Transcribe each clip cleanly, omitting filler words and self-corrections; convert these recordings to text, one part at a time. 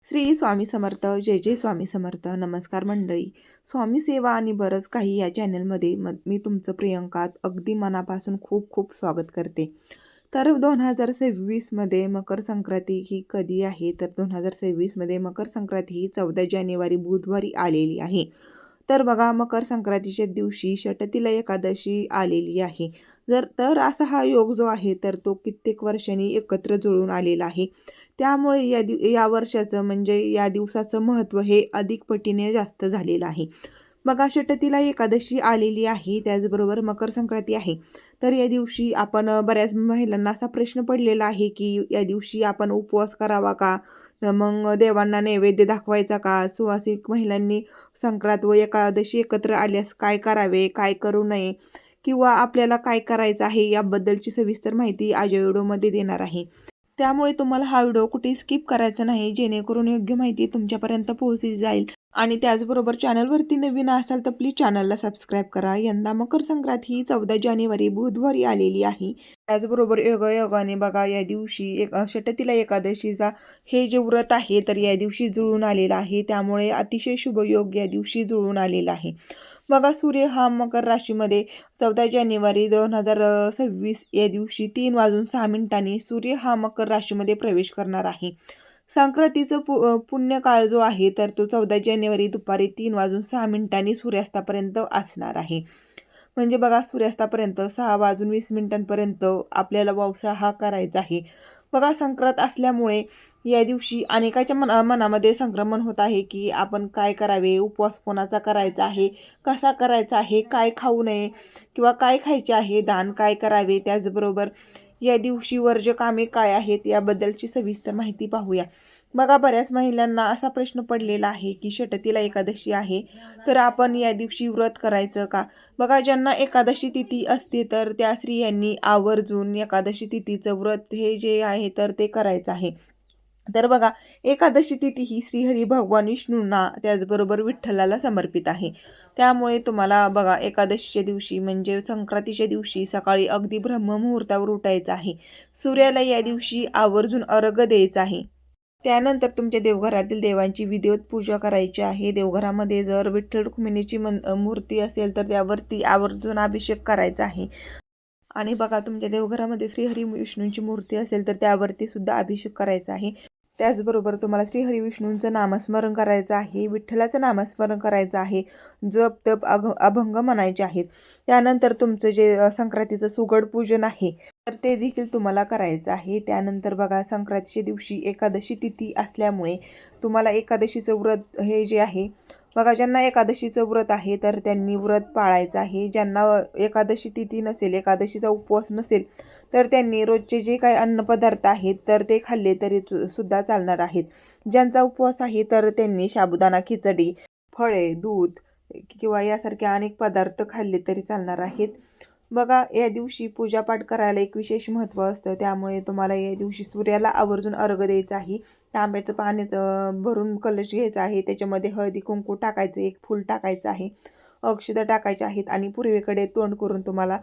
श्री स्वामी समर्थ. जय जय स्वामी समर्थ. नमस्कार मंडळी. स्वामी सेवा आणि बरंच काही या चॅनलमध्ये मी तुमचं प्रियंकात अगदी मनापासून खूप खूप स्वागत करते. तर 2026मध्ये मकर संक्रांती ही कधी आहे? तर 2026मध्ये मकर संक्रांती ही 14 जानेवारी बुधवारी आलेली आहे. तर बघा, मकर संक्रांतीच्या दिवशी षटतिला एकादशी आलेली आहे. तर असा हा योग जो आहे तर तो कित्येक वर्षांनी एकत्र जुळून आलेला आहे. त्यामुळे या वर्षाचं म्हणजे या दिवसाचं महत्त्व हे अधिक पटीने जास्त झालेलं आहे. बघा, षटतिला एकादशी आलेली आहे, त्याचबरोबर मकर संक्रांती आहे. तर या दिवशी आपण बऱ्याच महिलांना असा प्रश्न पडलेला आहे, की या दिवशी आपण उपवास करावा का? मग देवांना नैवेद्य दाखवायचा का? सुवासिक महिलांनी संक्रांत व एकादशी एकत्र आल्यास काय करावे, काय करू नये? किंवा आपल्याला काय करायचं आहे याबद्दलची सविस्तर माहिती आज या व्हिडिओमध्ये देणार आहे. त्यामुळे तुम्हाला हा व्हिडिओ कुठेही स्किप करायचा नाही, जेणेकरून योग्य माहिती तुमच्यापर्यंत पोहोचली जाईल. आणि त्याचबरोबर चॅनलवरती नवीन असाल तर प्लीज चॅनलला सबस्क्राईब करा. यंदा मकर संक्रांत ही 14 जानेवारी बुधवारी आलेली आहे. त्याचबरोबर योगायोगाने बघा, या दिवशी षटतिला एकादशीचा हे जे व्रत आहे तर या दिवशी जुळून आलेलं आहे. त्यामुळे अतिशय शुभ योग या दिवशी जुळून आलेला आहे. बघा, सूर्य हा मकर राशीमध्ये 14 जानेवारी 2026 या दिवशी 3:06 सूर्य हा मकर राशीमध्ये प्रवेश करणार आहे. संक्रांतीचं पुण्यकाळ जो आहे तर तो 14 जानेवारी दुपारी 3:06 सूर्यास्तापर्यंत असणार आहे. म्हणजे बघा, सूर्यास्तापर्यंत 6:20 आपल्याला ववसा हा करायचा आहे. बघा, संक्रांत असल्यामुळे या दिवशी अनेकाच्या मनामध्ये संक्रमण होत आहे, की आपण काय करावे, उपवास कोणाचा करायचा आहे, कसा करायचा आहे, काय खाऊ नये किंवा काय खायचे आहे, दान काय करावे. त्याचबरोबर या दिवशी वर्ज्य कामे काय आहेत याबद्दलची सविस्तर माहिती पाहूया. बघा, बऱ्याच महिलांना असा प्रश्न पडलेला आहे, की षटतिला एकादशी आहे तर आपण या दिवशी व्रत करायचं का? बघा, ज्यांना एकादशी तिथी असते तर त्या स्त्रियांनी आवर्जून एकादशी तिथीचं व्रत हे जे आहे तर ते करायचं आहे. तर बघा, एकादशी तिथी ही श्रीहरी भगवान विष्णूंना त्याचबरोबर विठ्ठलाला समर्पित आहे. त्यामुळे तुम्हाला बघा, एकादशीच्या दिवशी म्हणजे संक्रांतीच्या दिवशी सकाळी अगदी ब्रह्ममुहूर्तावर उठायचं आहे. सूर्याला या दिवशी आवर्जून अर्घ्य द्यायचं आहे. त्यानंतर तुमच्या देवघरातील देवांची विधिवत पूजा करायची आहे. देवघरामध्ये जर विठ्ठल रुक्मिणीची मूर्ती असेल तर त्यावरती आवर्जून अभिषेक करायचा आहे. आणि बघा, तुमच्या देवघरामध्ये श्रीहरी विष्णूंची मूर्ती असेल तर त्यावरती सुद्धा अभिषेक करायचा आहे. त्याचबरोबर तुम्हाला श्रीहरी विष्णूंचं नामस्मरण करायचं आहे, विठ्ठलाचं नामस्मरण करायचं आहे, जप तप अभंग म्हणायचे आहेत. त्यानंतर तुमचं जे संक्रांतीचं सुगड पूजन आहे तर ते देखील तुम्हाला करायचं आहे. त्यानंतर बघा, संक्रांतीच्या दिवशी एकादशी तिथी असल्यामुळे तुम्हाला एकादशीचं व्रत हे जे आहे, बघा, ज्यांना एकादशीचं व्रत आहे तर त्यांनी व्रत पाळायचं आहे. ज्यांना एकादशी तिथी नसेल, एकादशीचा उपवास नसेल तर त्यांनी रोजचे जे काही अन्नपदार्थ आहेत तर ते खाल्ले तरी सुद्धा चालणार आहेत. ज्यांचा उपवास आहे तर त्यांनी साबुदाणा खिचडी, फळे, दूध किंवा यासारखे अनेक पदार्थ खाल्ले तरी चालणार आहेत. बघा, या दिवशी पूजापाठ करायला एक विशेष महत्त्व असतं. त्यामुळे तुम्हाला या दिवशी सूर्याला आवर्जून अर्घ्य द्यायचं आहे. तांब्याचं पाण्याचं भरून कलश घ्यायचा आहे. त्याच्यामध्ये हळदी कुंकू टाकायचं, एक फूल टाकायचं आहे, अक्षता टाकायच्या आहेत आणि पूर्वेकडे तोंड करून तुम्हाला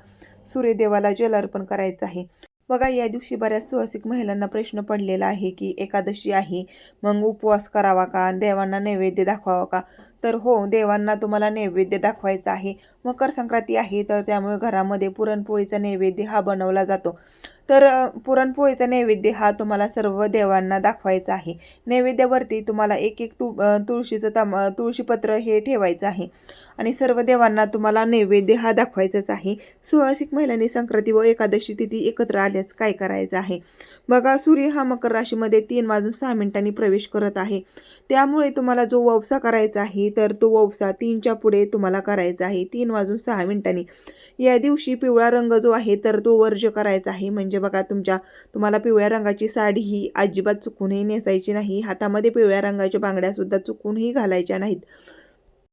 सूर्यदेवाला जल अर्पण करायचं आहे. बघा, या दिवशी बऱ्याच सुवासिक महिलांना प्रश्न पडलेला आहे, की एकादशी आहे मग उपवास करावा का, देवांना नैवेद्य दाखवावा का? तर हो, देवांना तुम्हाला नैवेद्य दाखवायचा आहे. मकर संक्रांती आहे तर त्यामुळे घरामध्ये पुरणपोळीचा नैवेद्य हा बनवला जातो. तर पुरणपोळीचा नैवेद्य हा तुम्हाला सर्व देवांना दाखवायचा आहे. नैवेद्यावरती तुम्हाला एक एक तुळशीपत्र हे ठेवायचं आहे आणि सर्व देवांना तुम्हाला नैवेद्य हा दाखवायचाच आहे. सुवासिक महिलांनी संक्रांती व एकादशी तिथी एकत्र आल्यास काय करायचं आहे? बघा, सूर्य हा मकर राशीमध्ये 3:06 प्रवेश करत आहे. त्यामुळे तुम्हाला जो ववसा करायचा आहे तर तो ववसा 3च्या पुढे तुम्हाला करायचा आहे, 3:06. या दिवशी पिवळा रंग जो आहे तर तो वर्ज्य करायचा आहे. म्हणजे बघा, तुम्हाला पिवळ्या रंगाची साडी ही अजिबात चुकूनही नेसायची नाही. हातामध्ये पिवळ्या रंगाच्या बांगड्या सुद्धा चुकूनही घालायच्या नाहीत.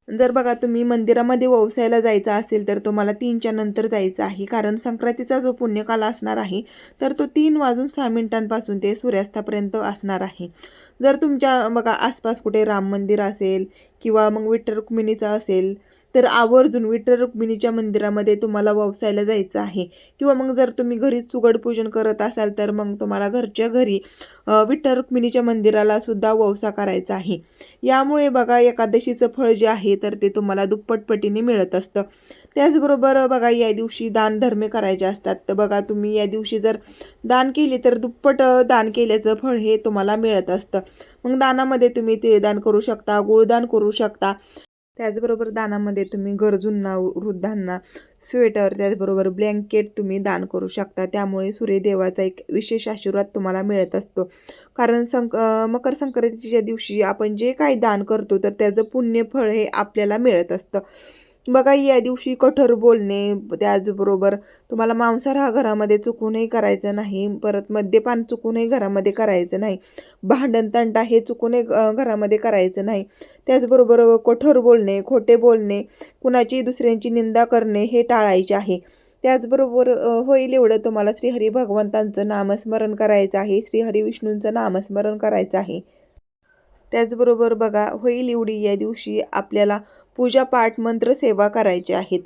जर बघा, तुम्ही मंदिरामध्ये ववसायला जायचं असेल तर तुम्हाला 3च्या नंतर जायचं आहे, कारण संक्रांतीचा जो पुण्यकाल असणार आहे तर तो 3:06 पासून ते सूर्यास्तापर्यंत असणार आहे. जर तुमच्या बघा आसपास कुठे राम मंदिर असेल किंवा मग विठ्ठल रुक्मिणीचं असेल, तर आवर्जून विठ्ठल रुक्मिणीच्या मंदिरामध्ये तुम्हाला ववसायला जायचं आहे. किंवा मग जर तुम्ही घरीच सुगड पूजन करत असाल, तर मग तुम्हाला घरच्या घरी विठ्ठल रुक्मिणीच्या मंदिराला सुद्धा ववसा करायचा आहे. यामुळे बघा एकादशीचं फळ जे आहे तर ते तुम्हाला दुप्पट मिळत असतं. त्याचबरोबर बघा या दिवशी दानधर्म करायचे असतात. तर बघा तुम्ही या दिवशी जर दान केले तर दुप्पट दान केल्याचं फळ हे तुम्हाला मिळत असतं. मग दानामध्ये तुम्ही तिळदान करू शकता, गुळदान करू शकता. त्याचबरोबर दानामध्ये तुम्ही गरजूंना, वृद्धांना स्वेटर, त्याचबरोबर ब्लँकेट तुम्ही दान करू शकता. त्यामुळे सूर्यदेवाचा एक विशेष आशीर्वाद तुम्हाला मिळत असतो. कारण मकर संक्रांतीच्या दिवशी आपण जे काही दान करतो तर त्याचं पुण्यफळ हे आपल्याला मिळत असतं. बघा या दिवशी कठोर बोलणे, त्याचबरोबर तुम्हाला मांसाहार हा घरामध्ये चुकूनही करायचा नाही. परत मद्यपान चुकूनही घरामध्ये करायचं नाही. भांडण तंटा हे चुकूनही घरामध्ये करायचं नाही. त्याचबरोबर कठोर बोलणे, खोटे बोलणे, कुणाची दुसऱ्यांची निंदा करणे हे टाळायचे आहे. त्याचबरोबर होईल एवढं तुम्हाला श्रीहरी भगवंतांचं नामस्मरण करायचं आहे, श्रीहरी विष्णूंचं नामस्मरण करायचं आहे. त्याचबरोबर बघा होईल एवढी या दिवशी आपल्याला पूजापाठ, मंत्रसेवा करायची आहेत.